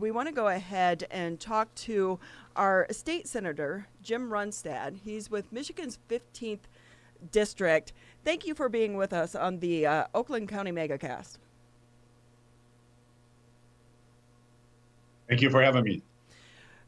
we want to go ahead and talk to our state senator, Jim Runstad. He's with Michigan's 15th district. Thank you for being with us on the Oakland County MegaCast. Thank you for having me.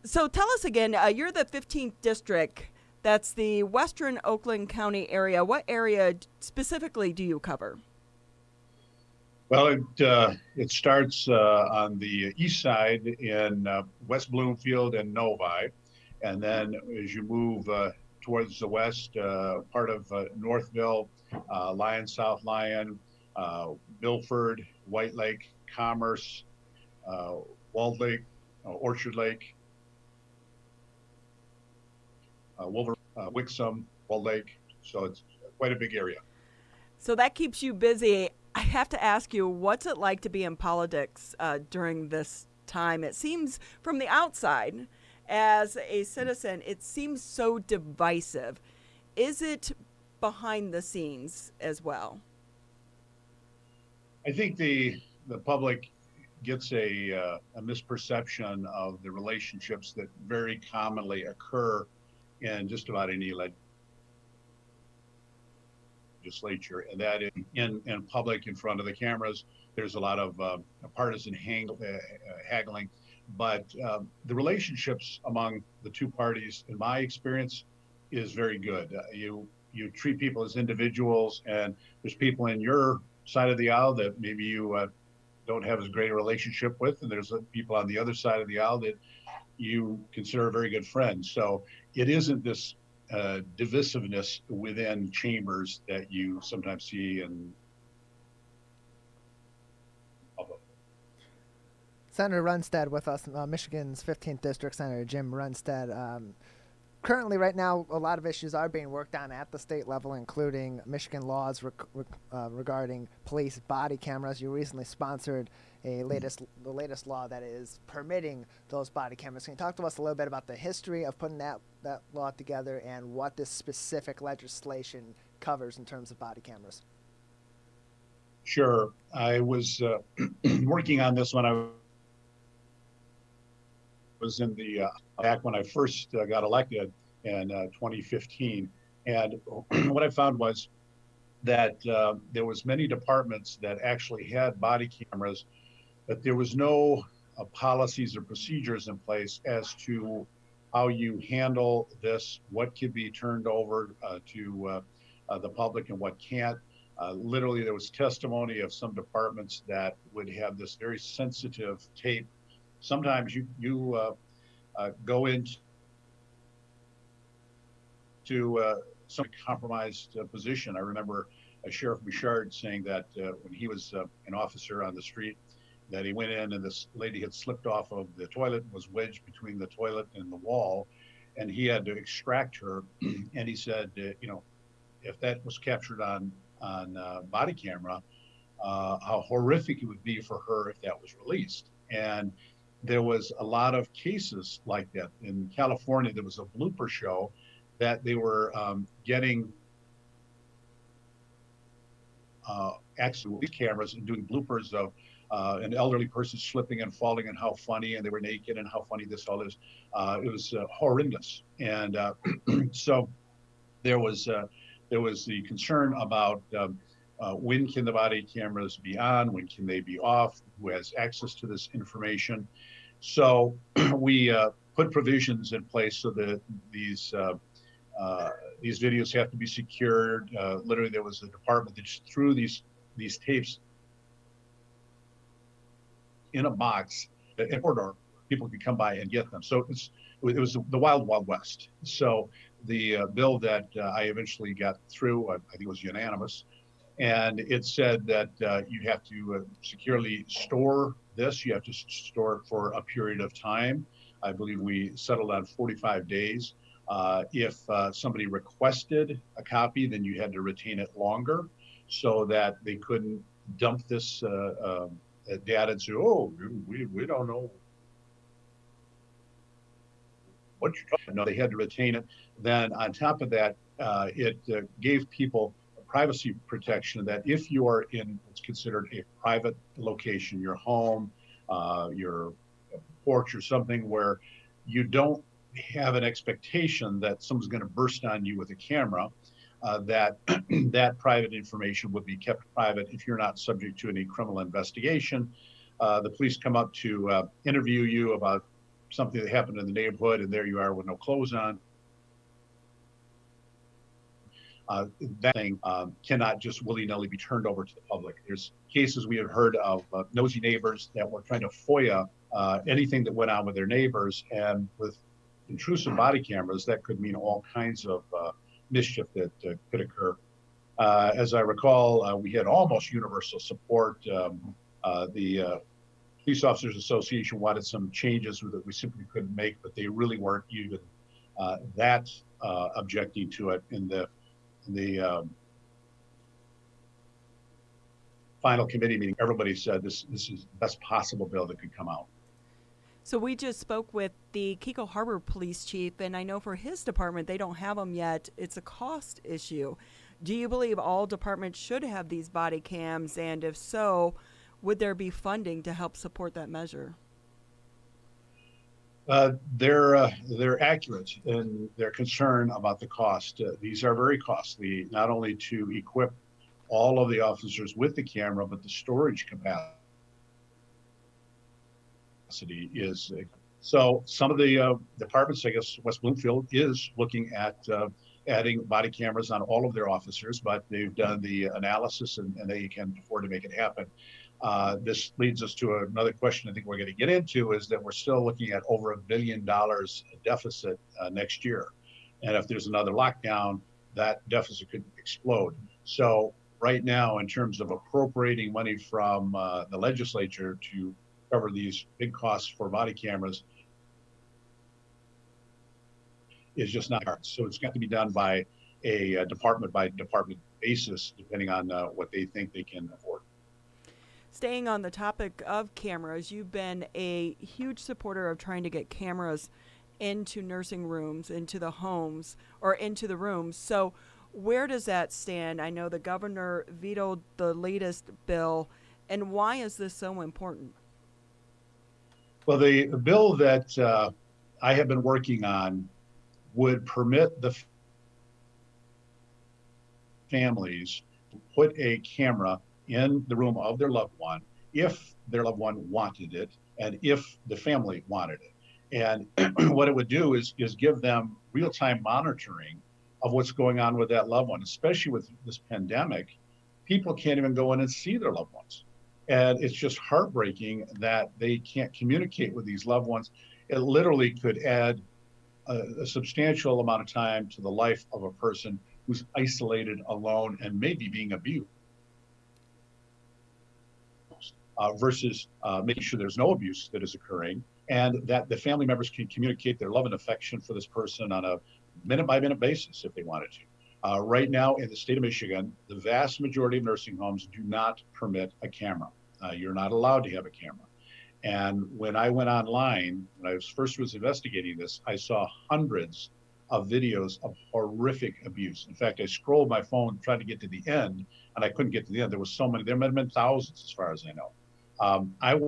So tell us again, you're the 15th district. That's the western Oakland County area. What area specifically do you cover? Well, it starts on the east side in West Bloomfield and Novi. And then as you move towards the west, part of Northville, Lyon, South Lyon, Milford, White Lake, Commerce, Walled Lake, Orchard Lake, Wixom, Walled Lake. So it's quite a big area. So that keeps you busy. I have to ask you, what's it like to be in politics during this time? It seems from the outside, as a citizen, it seems so divisive. Is it behind the scenes as well? I think the public gets a misperception of the relationships that very commonly occur in just about any legislature, and that in public, in front of the cameras, there's a lot of partisan haggling, but the relationships among the two parties, in my experience, is very good. You treat people as individuals, and there's people in your side of the aisle that maybe you don't have as great a relationship with, and there's people on the other side of the aisle that you consider a very good friend. So it isn't this divisiveness within chambers that you sometimes see in public. Senator Runstad with us, Michigan's 15th District Senator Jim Runstad. Currently, right now, a lot of issues are being worked on at the state level, including Michigan laws regarding police body cameras. You recently sponsored the latest law that is permitting those body cameras. Can you talk to us a little bit about the history of putting that law together and what this specific legislation covers in terms of body cameras? Sure. I was working on this when I was in the back when I first got elected in 2015, and what I found was that there was many departments that actually had body cameras, but there was no policies or procedures in place as to how you handle this, what can be turned over to the public and what can't. Literally, there was testimony of some departments that would have this very sensitive tape. Sometimes you go into some compromised position. I remember Sheriff Bouchard saying that when he was an officer on the street, that he went in and this lady had slipped off of the toilet and was wedged between the toilet and the wall, and he had to extract her. And he said, if that was captured on body camera, how horrific it would be for her if that was released. And there was a lot of cases like that. In California, there was a blooper show that they were getting actually cameras and doing bloopers of an elderly person slipping and falling and how funny, and they were naked and how funny this all is. It was horrendous. And so there was the concern about when can the body cameras be on, when can they be off, who has access to this information. So we put provisions in place so that these videos have to be secured. Literally, there was a department that just threw these tapes in a box in corridor. People could come by and get them. So it was the wild, wild west. So the bill that I eventually got through, I think it was unanimous, and it said that you have to securely store this. You have to store it for a period of time. I believe we settled on 45 days. If somebody requested a copy, then you had to retain it longer so that they couldn't dump this data and say, oh, we don't know what you're talking about. No, they had to retain it. Then on top of that, it gave people privacy protection that if you are in what's considered a private location, your home, your porch or something where you don't have an expectation that someone's going to burst on you with a camera, that that private information would be kept private if you're not subject to any criminal investigation. The police come up to interview you about something that happened in the neighborhood, and there you are with no clothes on. That thing cannot just willy-nilly be turned over to the public. There's cases we have heard of nosy neighbors that were trying to FOIA anything that went on with their neighbors, and with intrusive body cameras, that could mean all kinds of mischief that could occur. As I recall, we had almost universal support. The Police Officers Association wanted some changes that we simply couldn't make, but they really weren't even that objecting to it. In the final committee meeting, everybody said this is the best possible bill that could come out. So we just spoke with the Keiko Harbor Police Chief, and I know for his department, they don't have them yet. It's a cost issue. Do you believe all departments should have these body cams? And if so, would there be funding to help support that measure? They're accurate in their concern about the cost. These are very costly, not only to equip all of the officers with the camera, but the storage capacity is. So some of the departments, I guess West Bloomfield is looking at adding body cameras on all of their officers, but they've done the analysis and they can afford to make it happen. This leads us to another question I think we're going to get into, is that we're still looking at over $1 billion deficit next year. And if there's another lockdown, that deficit could explode. So right now, in terms of appropriating money from the legislature to cover these big costs for body cameras is just not hard. So it's got to be done by a department basis, depending on what they think they can afford. Staying on the topic of cameras, you've been a huge supporter of trying to get cameras into nursing rooms, into the homes, or into the rooms. So where does that stand? I know the governor vetoed the latest bill, and why is this so important? Well, the bill that I have been working on would permit the families to put a camera in the room of their loved one if their loved one wanted it and if the family wanted it. And what it would do is give them real-time monitoring of what's going on with that loved one. Especially with this pandemic, people can't even go in and see their loved ones. And it's just heartbreaking that they can't communicate with these loved ones. It literally could add a substantial amount of time to the life of a person who's isolated, alone, and maybe being abused. Versus making sure there's no abuse that is occurring, and that the family members can communicate their love and affection for this person on a minute-by-minute basis if they wanted to. Right now in the state of Michigan, the vast majority of nursing homes do not permit a camera. You're not allowed to have a camera. And when I went online, when I first was investigating this, I saw hundreds of videos of horrific abuse. In fact, I scrolled my phone trying to get to the end, and I couldn't get to the end. There was so many. There might have been thousands, as far as I know. I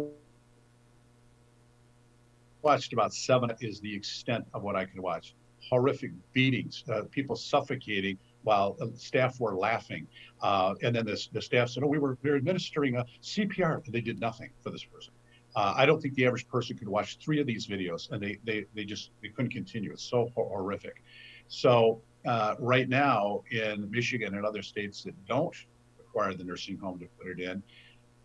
watched about 7 is the extent of what I could watch. Horrific beatings, people suffocating while staff were laughing. And then the staff said, oh, we were administering a CPR, and they did nothing for this person. I don't think the average person could watch 3 of these videos, and they couldn't continue. It's so horrific. So right now in Michigan and other states that don't require the nursing home to put it in,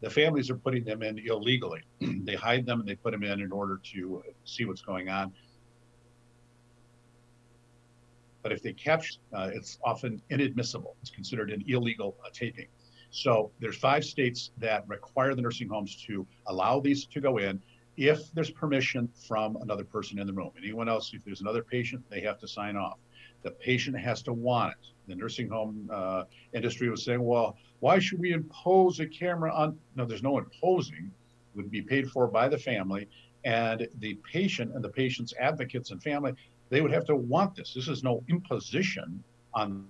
the families are putting them in illegally. They hide them and they put them in order to see what's going on. But if they capture, it's often inadmissible. It's considered an illegal taping. So there's 5 states that require the nursing homes to allow these to go in if there's permission from another person in the room. Anyone else, if there's another patient, they have to sign off. The patient has to want it. The nursing home industry was saying, well, why should we impose a camera on? No, there's no imposing. It would be paid for by the family, and the patient and the patient's advocates and family, they would have to want this. This is no imposition on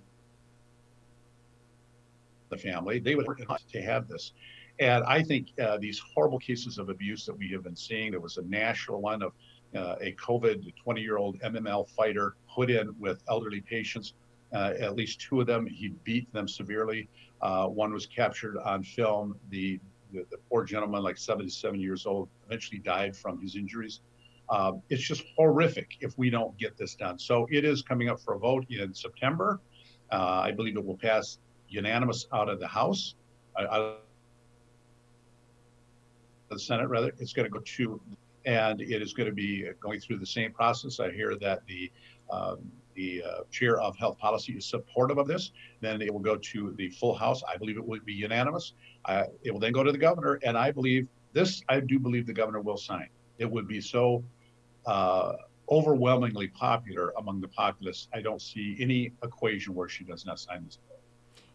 the family. They would have to have this. And I think these horrible cases of abuse that we have been seeing, there was a national one of a COVID 20-year-old MML fighter put in with elderly patients. At least two of them, he beat them severely. One was captured on film. The poor gentleman, like 77 years old, eventually died from his injuries. It's just horrific if we don't get this done. So it is coming up for a vote in September. I believe it will pass unanimous out of the House, out of the Senate, rather. It's going to go to, and it is going to be going through the same process. I hear that the chair of health policy is supportive of this. Then it will go to the full House. I believe it will be unanimous. It will then go to the governor, and I do believe the governor will sign. It would be so overwhelmingly popular among the populace. I don't see any equation where she does not sign this bill.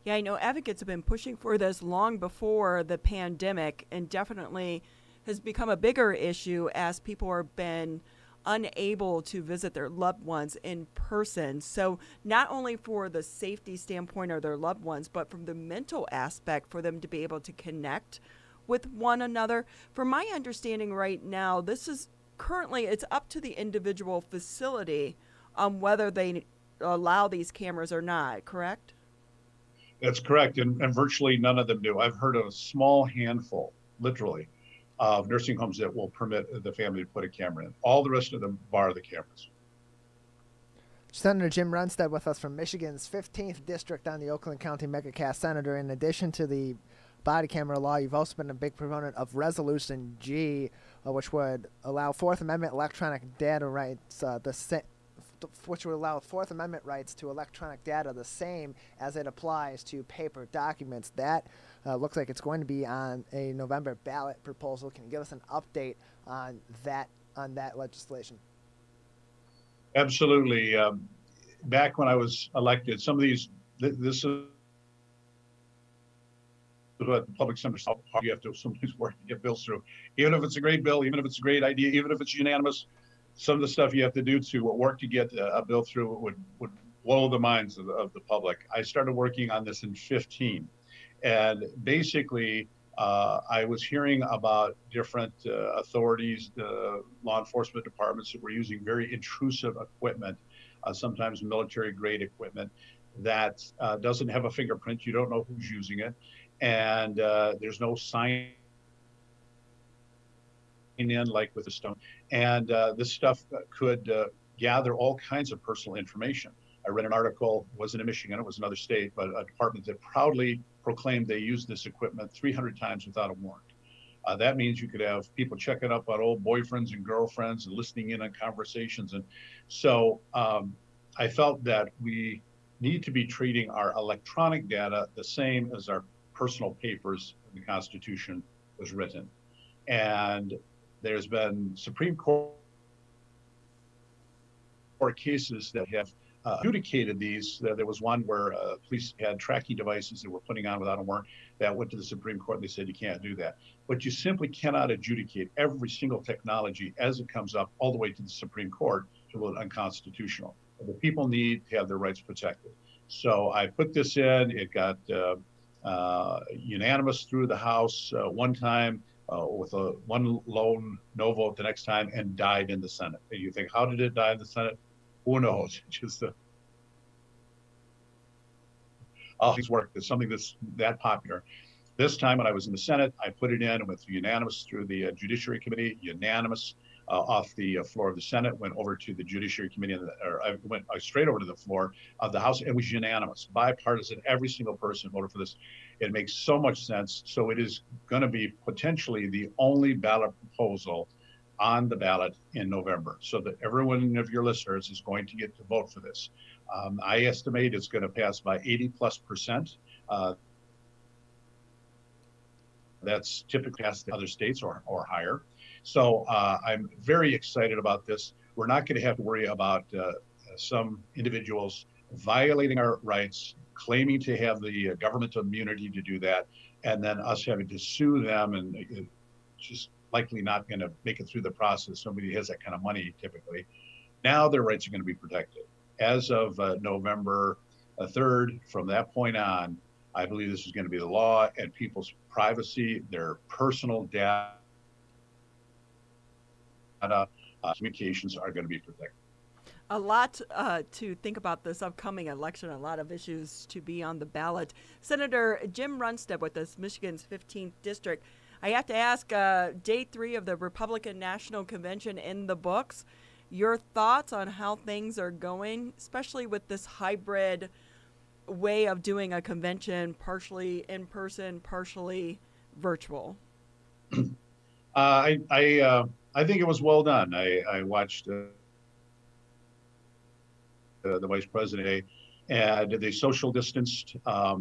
Yeah, I know advocates have been pushing for this long before the pandemic, and definitely has become a bigger issue as people have been unable to visit their loved ones in person. So not only for the safety standpoint of their loved ones, but from the mental aspect for them to be able to connect with one another. From my understanding right now, this is currently, it's up to the individual facility on whether they allow these cameras or not, correct? That's correct, and virtually none of them do. I've heard of a small handful, literally, of nursing homes that will permit the family to put a camera in. All the rest of them bar the cameras. Senator Jim Runestad with us from Michigan's 15th District on the Oakland County MegaCast. Senator, in addition to the body camera law, you've also been a big proponent of Resolution G, which would allow Fourth Amendment electronic data rights, which would allow Fourth Amendment rights to electronic data the same as it applies to paper documents. That looks like it's going to be on a November ballot proposal. Can you give us an update on that legislation? Absolutely. Back when I was elected, some of these, this is what the public understands how you have to sometimes work to get bills through. Even if it's a great bill, even if it's a great idea, even if it's unanimous, some of the stuff you have to do to work to get a bill through would blow the minds of the public. I started working on this in 2015. And basically, I was hearing about different authorities, law enforcement departments that were using very intrusive equipment, sometimes military-grade equipment that doesn't have a fingerprint. You don't know who's using it. And there's no sign in like with the stone. And this stuff could gather all kinds of personal information. I read an article, it wasn't in Michigan, it was another state, but a department that proudly proclaimed they used this equipment 300 times without a warrant. That means you could have people checking up on old boyfriends and girlfriends and listening in on conversations. And so I felt that we need to be treating our electronic data the same as our personal papers when the Constitution was written. And there's been Supreme Court cases that have adjudicated these. There was one where police had tracking devices that were putting on without a warrant that went to the Supreme Court and they said you can't do that. But you simply cannot adjudicate every single technology as it comes up all the way to the Supreme Court to vote unconstitutional. The people need to have their rights protected. So I put this in, it got unanimous through the House one time with one lone no vote the next time, and died in the Senate. And you think, how did it die in the Senate? Who knows? Just all these work. It's something that's that popular. This time when I was in the Senate, I put it in and went unanimous through the Judiciary Committee, unanimous off the floor of the Senate, went over to the Judiciary Committee, or I went straight over to the floor of the House. It was unanimous, bipartisan. Every single person voted for this. It makes so much sense. So it is going to be potentially the only ballot proposal on the ballot in November, so that every one of your listeners is going to get to vote for this. I estimate it's going to pass by 80+%. That's typically passed in other states or higher. So I'm very excited about this. We're not going to have to worry about some individuals violating our rights, claiming to have the governmental immunity to do that, and then us having to sue them, and just likely not going to make it through the process. Nobody has that kind of money typically. Now their rights are going to be protected. As of November 3rd, from that point on, I believe this is going to be the law, and people's privacy, their personal data, communications are going to be protected. A lot to think about this upcoming election, a lot of issues to be on the ballot. Senator Jim Runestad with us, Michigan's 15th District. I have to ask, day 3 of the Republican National Convention in the books, your thoughts on how things are going, especially with this hybrid way of doing a convention, partially in person, partially virtual? I think it was well done. I watched the vice president, and they social distanced.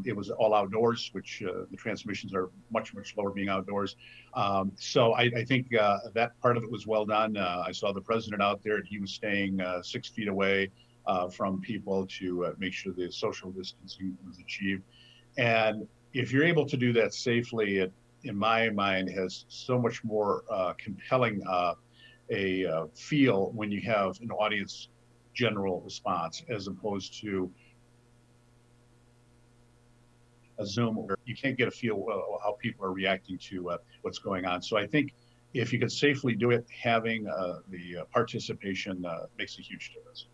It was all outdoors, which the transmissions are much lower being outdoors. So I think that part of it was well done. I saw the president out there, and he was staying 6 feet away from people to make sure the social distancing was achieved. And if you're able to do that safely, it, in my mind, has so much more compelling a feel when you have an audience general response, as opposed to a Zoom where you can't get a feel how people are reacting to what's going on. So I think if you can safely do it, having the participation makes a huge difference.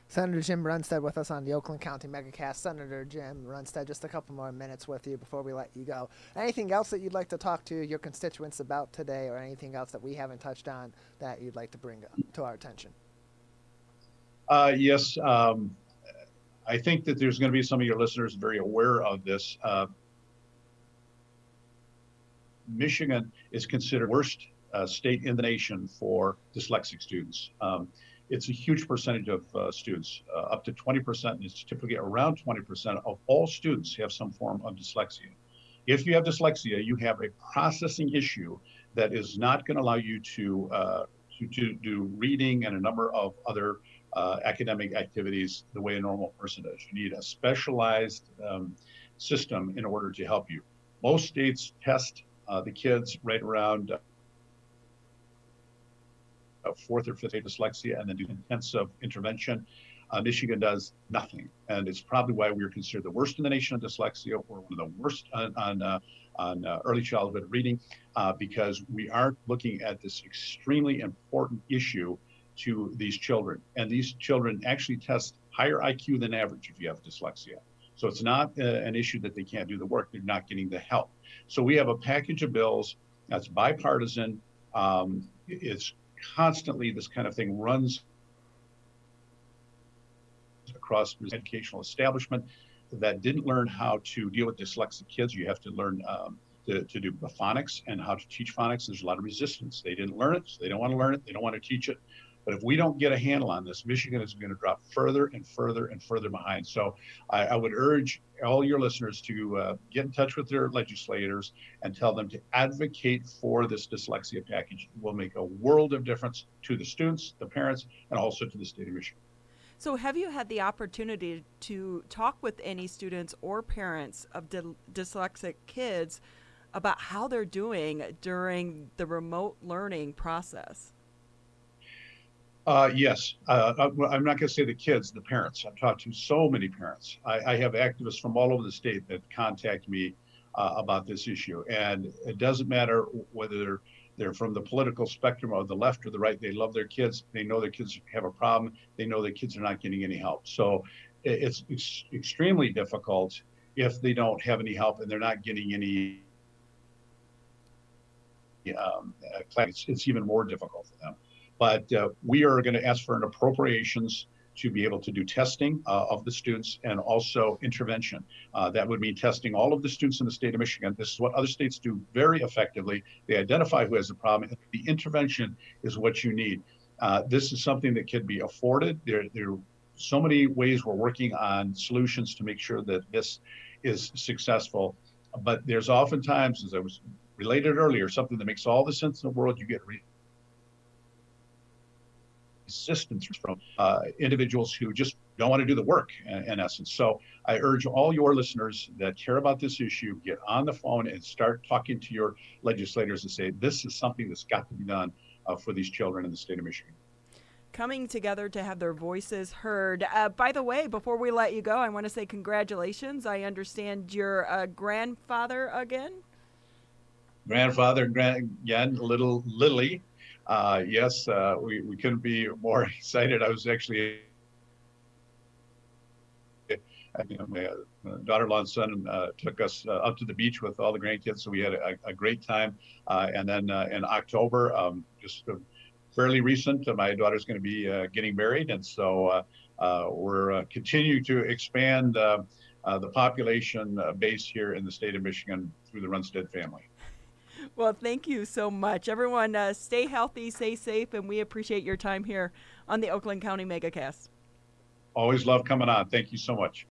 Senator Jim Runestad with us on the Oakland County MegaCast. Senator Jim Runestad, just a couple more minutes with you before we let you go. Anything else that you'd like to talk to your constituents about today, or anything else that we haven't touched on that you'd like to bring to our attention? Yes. I think that there's going to be some of your listeners very aware of this. Michigan is considered the worst state in the nation for dyslexic students. It's a huge percentage of students, up to 20%, and it's typically around 20% of all students have some form of dyslexia. If you have dyslexia, you have a processing issue that is not going to allow you to do reading and a number of other academic activities the way a normal person does. You need a specialized system in order to help you. Most states test the kids right around 4th or 5th grade dyslexia and then do intensive intervention. Michigan does nothing. And it's probably why we're considered the worst in the nation on dyslexia, or one of the worst on early childhood reading, because we aren't looking at this extremely important issue to these children. And these children actually test higher IQ than average if you have dyslexia. So it's not an issue that they can't do the work, they're not getting the help. So we have a package of bills that's bipartisan. It's constantly, this kind of thing runs across the educational establishment that didn't learn how to deal with dyslexic kids. You have to learn to do phonics and how to teach phonics. There's a lot of resistance. They didn't learn it, so they don't want to learn it. They don't want to teach it. But if we don't get a handle on this, Michigan is going to drop further and further and further behind. So I would urge all your listeners to get in touch with their legislators and tell them to advocate for this dyslexia package. It will make a world of difference to the students, the parents, and also to the state of Michigan. So have you had the opportunity to talk with any students or parents of dyslexic kids about how they're doing during the remote learning process? Yes. I'm not going to say the kids, the parents. I've talked to so many parents. I have activists from all over the state that contact me about this issue. And it doesn't matter whether they're from the political spectrum or the left or the right. They love their kids. They know their kids have a problem. They know their kids are not getting any help. So it's extremely difficult if they don't have any help and they're not getting any it's even more difficult for them. But we are going to ask for an appropriations to be able to do testing of the students and also intervention. That would mean testing all of the students in the state of Michigan. This is what other states do very effectively. They identify who has the problem. The intervention is what you need. This is something that can be afforded. There are so many ways we're working on solutions to make sure that this is successful. But there's oftentimes, as I was related earlier, something that makes all the sense in the world. You get resistance from individuals who just don't want to do the work in essence. So I urge all your listeners that care about this issue, get on the phone and start talking to your legislators and say, this is something that's got to be done for these children in the state of Michigan. coming together to have their voices heard. By the way, before we let you go, I want to say congratulations. I understand you're a grandfather again. Grandfather again, little Lily. Yes, we couldn't be more excited. I was actually, my daughter-in-law and son took us up to the beach with all the grandkids, so we had a great time. And then in October, just fairly recent, my daughter's going to be getting married, and so we're continuing to expand the population base here in the state of Michigan through the Runstead family. Well, thank you so much. Everyone, stay healthy, stay safe, and we appreciate your time here on the Oakland County MegaCast. Always love coming on. Thank you so much.